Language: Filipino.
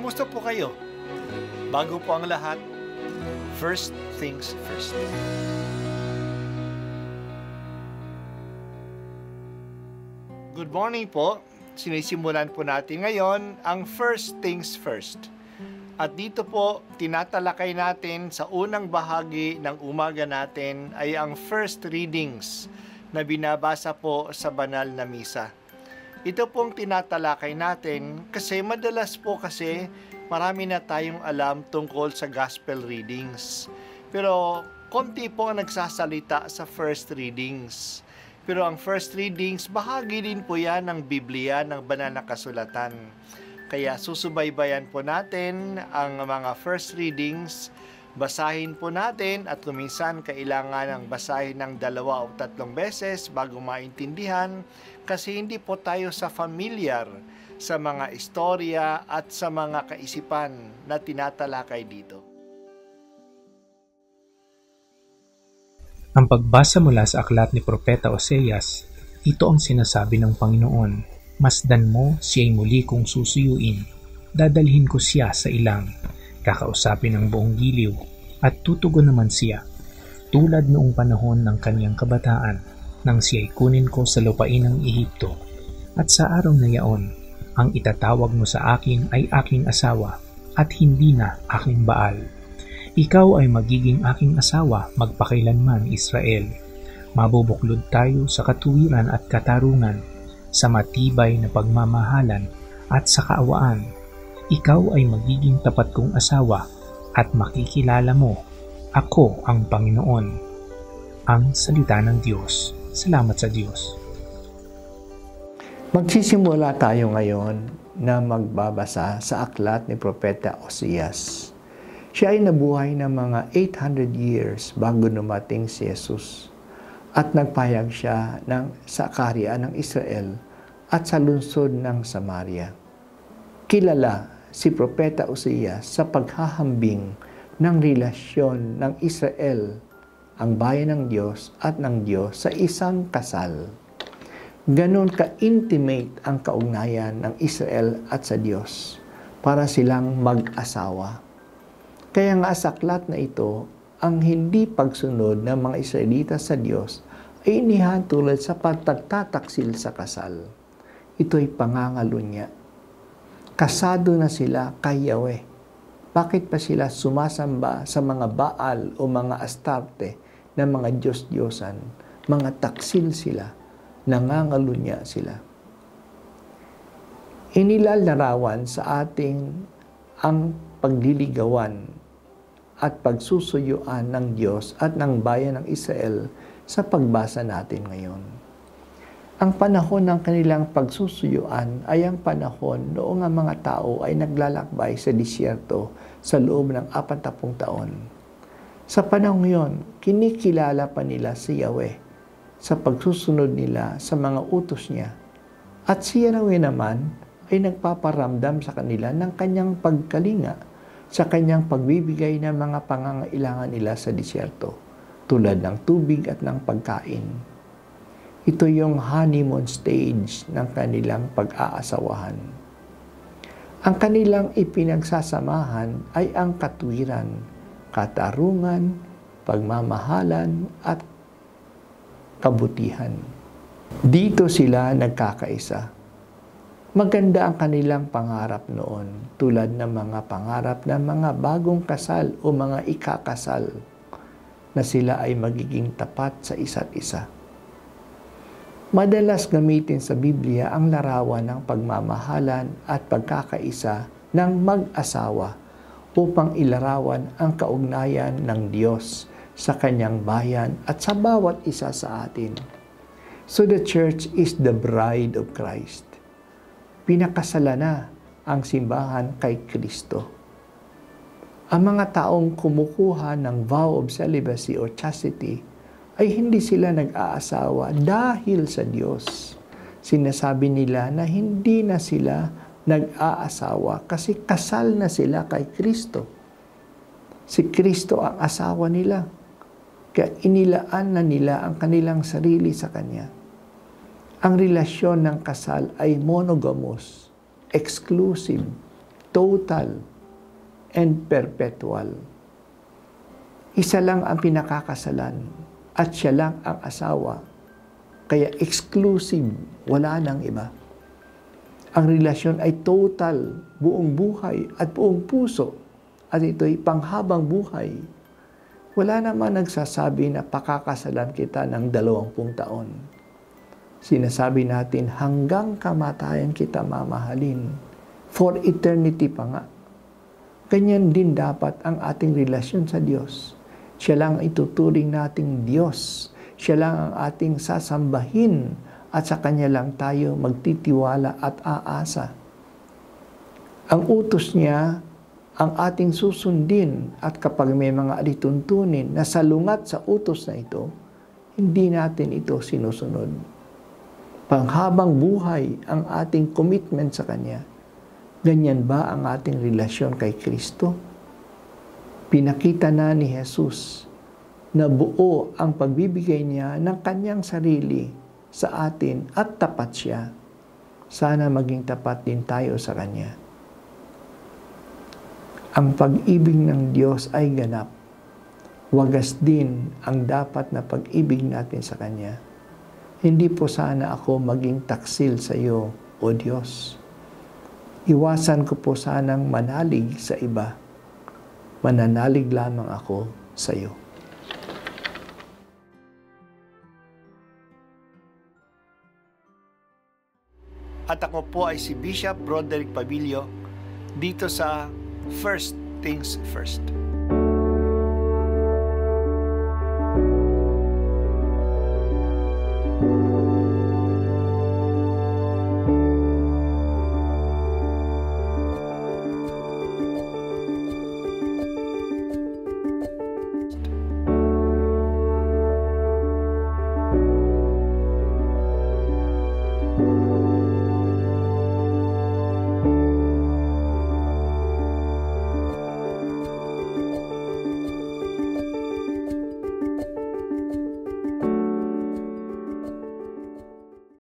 Kumusta po kayo? Bago po ang lahat, first things first. Good morning po. Sinisimulan po natin ngayon ang first things first. At dito po, tinatalakay natin sa unang bahagi ng umaga natin ay ang first readings na binabasa po sa banal na misa. Ito pong tinatalakay natin kasi madalas po marami na tayong alam tungkol sa gospel readings. Pero konti po ang nagsasalita sa first readings. Pero ang first readings, bahagi din po yan ng Biblia, ng banal na kasulatan. Kaya susubaybayan po natin ang mga first readings, basahin po natin at kuminsan kailangan ng basahin ng 2 o 3 beses bago maintindihan kasi hindi po tayo familiar sa mga istorya at sa mga kaisipan na tinatalakay dito. Ang pagbasa mula sa aklat ni Propeta Oseas, ito ang sinasabi ng Panginoon, "Masdan mo, siya'y muli kong susuyuin. Dadalhin ko siya sa ilang, kakausapin ng buong giliw, at tutugon naman siya, tulad noong panahon ng kaniyang kabataan, nang siya'y kunin ko sa lupain ng Ehipto. At sa araw na yaon, ang itatawag mo sa akin ay aking asawa, at hindi na aking Baal. Ikaw ay magiging aking asawa magpakailanman, Israel. Mabubuklod tayo sa katuwiran at katarungan, sa matibay na pagmamahalan at sa kaawaan. Ikaw ay magiging tapat kong asawa at makikilala mo, ako ang Panginoon." Ang salita ng Diyos. Salamat sa Diyos. Magsisimula tayo ngayon na magbabasa sa aklat ni Propeta Oseas. Siya ay nabuhay ng mga 800 years bago dumating si Jesus at nagpahayag siya sa kaharian ng Israel at sa lungsod ng Samaria. Kilala si Propeta Oseas sa paghahambing ng relasyon ng Israel, ang bayan ng Diyos at ng Diyos sa isang kasal. Ganon ka-intimate ang kaugnayan ng Israel at sa Diyos para silang mag-asawa. Kaya nga sa aklat na ito, ang hindi pagsunod ng mga Israelita sa Diyos ay inihatulad sa pagtataksil sa kasal. Ito'y pangangalunya. Kasado na sila kay Yahweh. Bakit pa sila sumasamba sa mga Baal o mga Astarte na mga Diyos-Diyosan? Mga taksil sila. Nangangalunya sila. Inilalarawan sa ating ang pagliligawan at pagsusuyuan ng Diyos at ng bayan ng Israel sa pagbasa natin ngayon. Ang panahon ng kanilang pagsusuyuan ay ang panahon noong ang mga tao ay naglalakbay sa disyerto sa loob ng 40 taon. Sa panahon yon, kinikilala pa nila si Yahweh sa pagsusunod nila sa mga utos niya. At si Yahweh naman ay nagpaparamdam sa kanila ng kanyang pagkalinga sa kanyang pagbibigay ng mga pangangailangan nila sa disyerto, tulad ng tubig at ng pagkain. Ito yung honeymoon stage ng kanilang pag-aasawahan. Ang kanilang ipinagsasamahan ay ang katwiran, katarungan, pagmamahalan, at kabutihan. Dito sila nagkakaisa. Maganda ang kanilang pangarap noon, tulad ng mga pangarap ng mga bagong kasal o mga ikakasal, na sila ay magiging tapat sa isa't isa. Madalas gamitin sa Biblia ang larawan ng pagmamahalan at pagkakaisa ng mag-asawa upang ilarawan ang kaugnayan ng Diyos sa kanyang bayan at sa bawat isa sa atin. So the church is the bride of Christ. Pinakasala na ang simbahan kay Kristo. Ang mga taong kumukuha ng vow of celibacy or chastity ay hindi sila nag-aasawa dahil sa Diyos. Sinasabi nila na hindi na sila nag-aasawa kasi kasal na sila kay Kristo. Si Kristo ang asawa nila. Kaya inilaan na nila ang kanilang sarili sa Kanya. Ang relasyon ng kasal ay monogamous, exclusive, total and perpetual. Isa lang ang pinakakasalan at siya lang ang asawa. Kaya exclusive, wala nang iba. Ang relasyon ay total, buong buhay at buong puso. At ito'y panghabang buhay. Wala naman nagsasabi na pakakasalan kita ng 20 taon. Sinasabi natin hanggang kamatayan kita mamahalin. For eternity pa nga. Ganyan din dapat ang ating relasyon sa Diyos. Siya lang ituturing nating Diyos. Siya lang ang ating sasambahin at sa Kanya lang tayo magtitiwala at aasa. Ang utos niya, ang ating susundin at kapag may mga alituntunin na salungat sa utos na ito, hindi natin ito sinusunod. Panghabang buhay ang ating commitment sa Kanya. Ganyan ba ang ating relasyon kay Kristo? Pinakita na ni Jesus na buo ang pagbibigay niya ng Kanyang sarili sa atin at tapat siya. Sana maging tapat din tayo sa Kanya. Ang pag-ibig ng Diyos ay ganap. Wagas din ang dapat na pag-ibig natin sa Kanya. Hindi po sana ako maging taksil sa iyo, O Diyos. Iwasan ko po sanang manalig sa iba. Mananalig lamang ako sa iyo. At ako po ay si Bishop Broderick Pabilio dito sa First Things First.